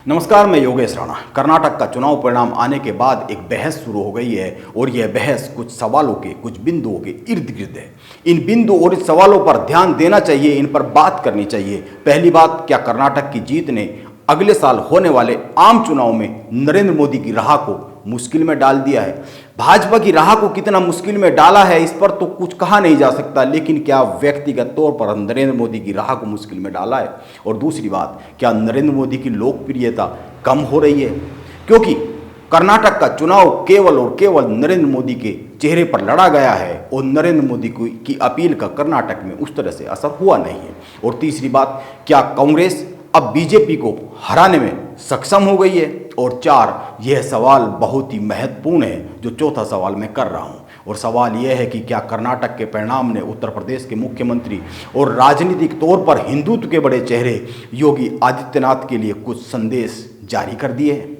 नमस्कार, मैं योगेश राणा। कर्नाटक का चुनाव परिणाम आने के बाद एक बहस शुरू हो गई है और यह बहस कुछ सवालों के, कुछ बिंदुओं के इर्द गिर्द है। इन बिंदु और इस सवालों पर ध्यान देना चाहिए, इन पर बात करनी चाहिए। पहली बात, क्या कर्नाटक की जीत ने अगले साल होने वाले आम चुनाव में नरेंद्र मोदी की राह को मुश्किल में डाल दिया है? भाजपा की राह को कितना मुश्किल में डाला है इस पर तो कुछ कहा नहीं जा सकता, लेकिन क्या व्यक्तिगत तौर पर नरेंद्र मोदी की राह को मुश्किल में डाला है? और दूसरी बात, क्या नरेंद्र मोदी की लोकप्रियता कम हो रही है? क्योंकि कर्नाटक का चुनाव केवल और केवल नरेंद्र मोदी के चेहरे पर लड़ा गया है और नरेंद्र मोदी की अपील का कर्नाटक में उस तरह से असर हुआ नहीं है। और तीसरी बात, क्या कांग्रेस अब बीजेपी को हराने में सक्षम हो गई है? और चार, यह सवाल बहुत ही महत्वपूर्ण है जो चौथा सवाल मैं कर रहा हूं, और सवाल यह है कि क्या कर्नाटक के परिणाम ने उत्तर प्रदेश के मुख्यमंत्री और राजनीतिक तौर पर हिंदुत्व के बड़े चेहरे योगी आदित्यनाथ के लिए कुछ संदेश जारी कर दिए हैं?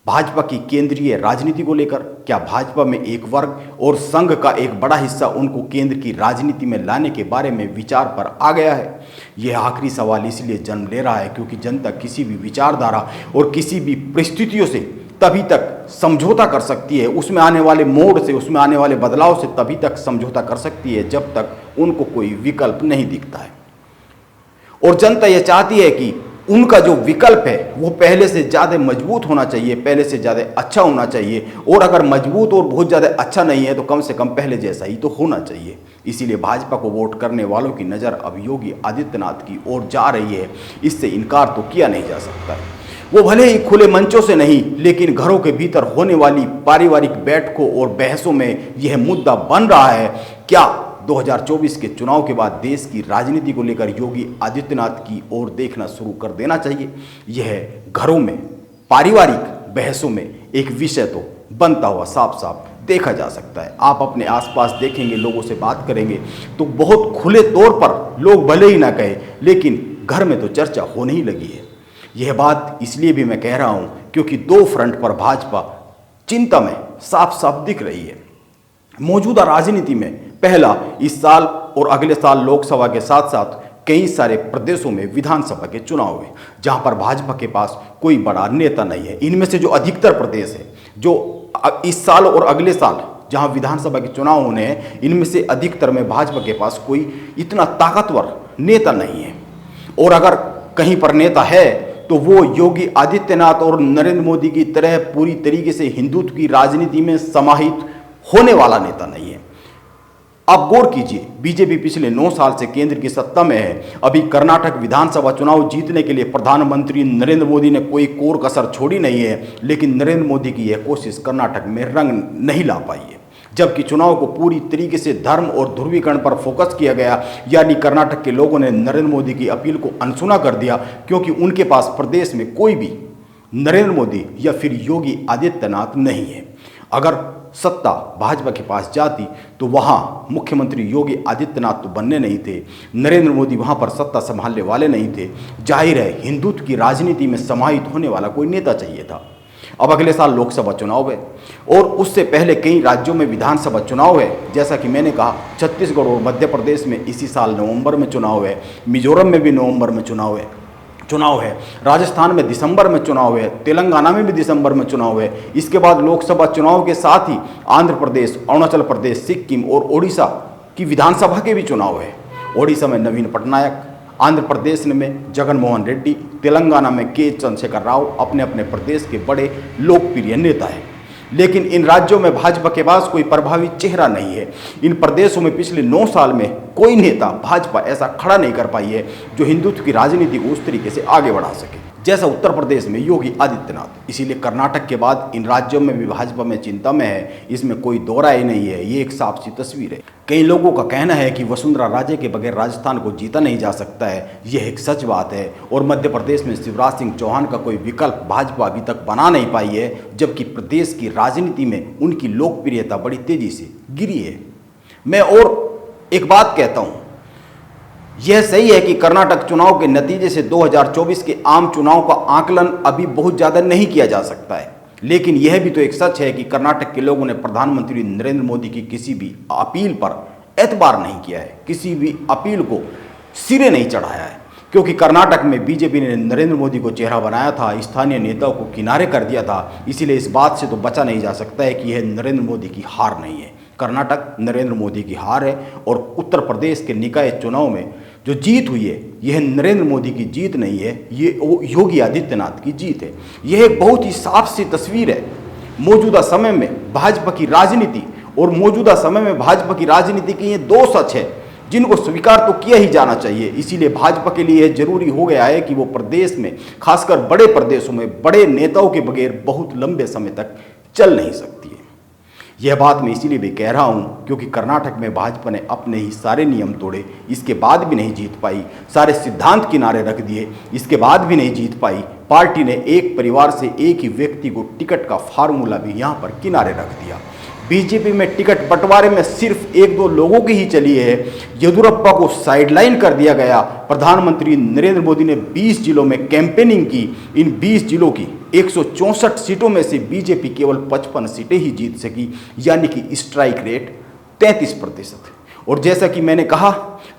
भाजपा की केंद्रीय राजनीति को लेकर क्या भाजपा में एक वर्ग और संघ का एक बड़ा हिस्सा उनको केंद्र की राजनीति में लाने के बारे में विचार पर आ गया है? यह आखिरी सवाल इसलिए जन्म ले रहा है क्योंकि जनता किसी भी विचारधारा और किसी भी परिस्थितियों से तभी तक समझौता कर सकती है, उसमें आने वाले मोड़ से, उसमें आने वाले बदलाव से तभी तक समझौता कर सकती है जब तक उनको कोई विकल्प नहीं दिखता है। और जनता यह चाहती है कि उनका जो विकल्प है वो पहले से ज़्यादा मजबूत होना चाहिए, पहले से ज़्यादा अच्छा होना चाहिए, और अगर मजबूत और बहुत ज़्यादा अच्छा नहीं है तो कम से कम पहले जैसा ही तो होना चाहिए। इसीलिए भाजपा को वोट करने वालों की नज़र अब योगी आदित्यनाथ की ओर जा रही है, इससे इनकार तो किया नहीं जा सकता। वो भले ही खुले मंचों से नहीं, लेकिन घरों के भीतर होने वाली पारिवारिक बैठकों और बहसों में यह मुद्दा बन रहा है। क्या 2024 के चुनाव के बाद देश की राजनीति को लेकर योगी आदित्यनाथ की ओर देखना शुरू कर देना चाहिए? यह घरों में पारिवारिक बहसों में एक विषय तो बनता हुआ साफ साफ देखा जा सकता है। आप अपने आसपास देखेंगे, लोगों से बात करेंगे तो बहुत खुले तौर पर लोग भले ही ना कहे, लेकिन घर में तो चर्चा होने ही लगी है। यह बात इसलिए भी मैं कह रहा हूं क्योंकि दो फ्रंट पर भाजपा चिंता में साफ साफ दिख रही है। मौजूदा राजनीति में पहला, इस साल और अगले साल लोकसभा के साथ साथ कई सारे प्रदेशों में विधानसभा के चुनाव हुए जहां पर भाजपा के पास कोई बड़ा नेता नहीं है। इनमें से जो अधिकतर प्रदेश है, जो इस साल और अगले साल जहां विधानसभा के चुनाव होने हैं, इनमें से अधिकतर में भाजपा के पास कोई इतना ताकतवर नेता नहीं है। और अगर कहीं पर नेता है तो वो योगी आदित्यनाथ और नरेंद्र मोदी की तरह पूरी तरीके से हिंदुत्व की राजनीति में समाहित होने वाला नेता नहीं है। आप गौर कीजिए, बीजेपी पिछले 9 साल से केंद्र की सत्ता में है। अभी कर्नाटक विधानसभा चुनाव जीतने के लिए प्रधानमंत्री नरेंद्र मोदी ने कोई कोर कसर छोड़ी नहीं है, लेकिन नरेंद्र मोदी की यह कोशिश कर्नाटक में रंग नहीं ला पाई है। जबकि चुनाव को पूरी तरीके से धर्म और ध्रुवीकरण पर फोकस किया गया, यानी कर्नाटक के लोगों ने नरेंद्र मोदी की अपील को अनसुना कर दिया, क्योंकि उनके पास प्रदेश में कोई भी नरेंद्र मोदी या फिर योगी आदित्यनाथ नहीं है। अगर सत्ता भाजपा के पास जाती तो वहां मुख्यमंत्री योगी आदित्यनाथ तो बनने नहीं थे, नरेंद्र मोदी वहां पर सत्ता संभालने वाले नहीं थे। जाहिर है हिंदुत्व की राजनीति में समाहित होने वाला कोई नेता चाहिए था। अब अगले साल लोकसभा चुनाव है और उससे पहले कई राज्यों में विधानसभा चुनाव है। जैसा कि मैंने कहा, छत्तीसगढ़ और मध्य प्रदेश में इसी साल नवंबर में चुनाव है, मिजोरम में भी नवंबर में चुनाव है, राजस्थान में दिसंबर में चुनाव है, तेलंगाना में भी दिसंबर में चुनाव है। इसके बाद लोकसभा चुनाव के साथ ही आंध्र प्रदेश, अरुणाचल प्रदेश, सिक्किम और ओडिशा की विधानसभा के भी चुनाव है। ओडिशा में नवीन पटनायक, आंध्र प्रदेश में जगन मोहन रेड्डी, तेलंगाना में के चंद्रशेखर राव अपने अपने प्रदेश के बड़े लोकप्रिय नेता हैं। लेकिन इन राज्यों में भाजपा के पास कोई प्रभावी चेहरा नहीं है। इन प्रदेशों में पिछले 9 साल में कोई नेता भाजपा ऐसा खड़ा नहीं कर पाई है जो हिंदुत्व की राजनीति को उस तरीके से आगे बढ़ा सके जैसा उत्तर प्रदेश में योगी आदित्यनाथ। इसीलिए कर्नाटक के बाद इन राज्यों में भी भाजपा में चिंता में है, इसमें कोई दो राय नहीं है। ये एक साफ सी तस्वीर है। कई लोगों का कहना है कि वसुंधरा राजे के बगैर राजस्थान को जीता नहीं जा सकता है। यह एक सच बात है। और मध्य प्रदेश में शिवराज सिंह चौहान का कोई विकल्प भाजपा अभी तक बना नहीं पाई है, जबकि प्रदेश की राजनीति में उनकी लोकप्रियता बड़ी तेजी से गिरी है। मैं और एक बात कहता हूं, यह सही है कि कर्नाटक चुनाव के नतीजे से 2024 के आम चुनाव का आकलन अभी बहुत ज़्यादा नहीं किया जा सकता है, लेकिन यह भी तो एक सच है कि कर्नाटक के लोगों ने प्रधानमंत्री नरेंद्र मोदी की किसी भी अपील पर एतबार नहीं किया है, किसी भी अपील को सिरे नहीं चढ़ाया है। क्योंकि कर्नाटक में बीजेपी ने नरेंद्र मोदी को चेहरा बनाया था, स्थानीय नेताओं को किनारे कर दिया था, इसीलिए इस बात से तो बचा नहीं जा सकता है कि यह नरेंद्र मोदी की हार नहीं है। कर्नाटक नरेंद्र मोदी की हार है और उत्तर प्रदेश के निकाय चुनाव में जो जीत हुई है यह नरेंद्र मोदी की जीत नहीं है, ये योगी आदित्यनाथ की जीत है। यह एक बहुत ही साफ सी तस्वीर है मौजूदा समय में भाजपा की राजनीति, और मौजूदा समय में भाजपा की राजनीति के ये दो सच है जिनको स्वीकार तो किया ही जाना चाहिए। इसीलिए भाजपा के लिए यह जरूरी हो गया है कि वो प्रदेश में, खासकर बड़े प्रदेशों में, बड़े नेताओं के बगैर बहुत लंबे समय तक चल नहीं सकती है। यह बात मैं इसीलिए भी कह रहा हूँ क्योंकि कर्नाटक में भाजपा ने अपने ही सारे नियम तोड़े, इसके बाद भी नहीं जीत पाई। सारे सिद्धांत किनारे रख दिए, इसके बाद भी नहीं जीत पाई। पार्टी ने एक परिवार से एक ही व्यक्ति को टिकट का फार्मूला भी यहाँ पर किनारे रख दिया। बीजेपी में टिकट बंटवारे में सिर्फ एक दो लोगों की ही चली है। येदियुरप्पा को साइडलाइन कर दिया गया। प्रधानमंत्री नरेंद्र मोदी ने 20 जिलों में कैंपेनिंग की। इन 20 जिलों की 164 सीटों में से बीजेपी केवल 55 सीटें ही जीत सकी, यानी कि स्ट्राइक रेट 33%। और जैसा कि मैंने कहा,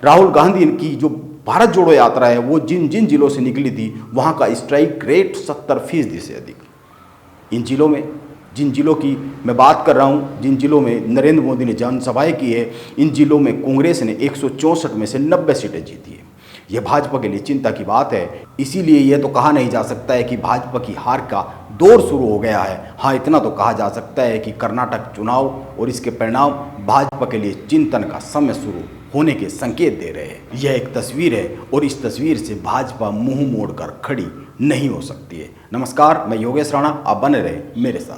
राहुल गांधी की जो भारत जोड़ो यात्रा है वो जिन जिन जिलों से निकली थी वहाँ का स्ट्राइक रेट 70% से अधिक। इन जिलों में, जिन जिलों की मैं बात कर रहा हूं, जिन जिलों में नरेंद्र मोदी ने जनसभाएं की है, इन जिलों में कांग्रेस ने 164 में से 90 सीटें जीती है। यह भाजपा के लिए चिंता की बात है। इसीलिए यह तो कहा नहीं जा सकता है कि भाजपा की हार का दौर शुरू हो गया है। हाँ, इतना तो कहा जा सकता है कि कर्नाटक चुनाव और इसके परिणाम भाजपा के लिए चिंतन का समय शुरू होने के संकेत दे रहे हैं। यह एक तस्वीर है और इस तस्वीर से भाजपा मुंह मोड़कर खड़ी नहीं हो सकती है। नमस्कार, मैं योगेश राणा, आप बने रहे मेरे साथ।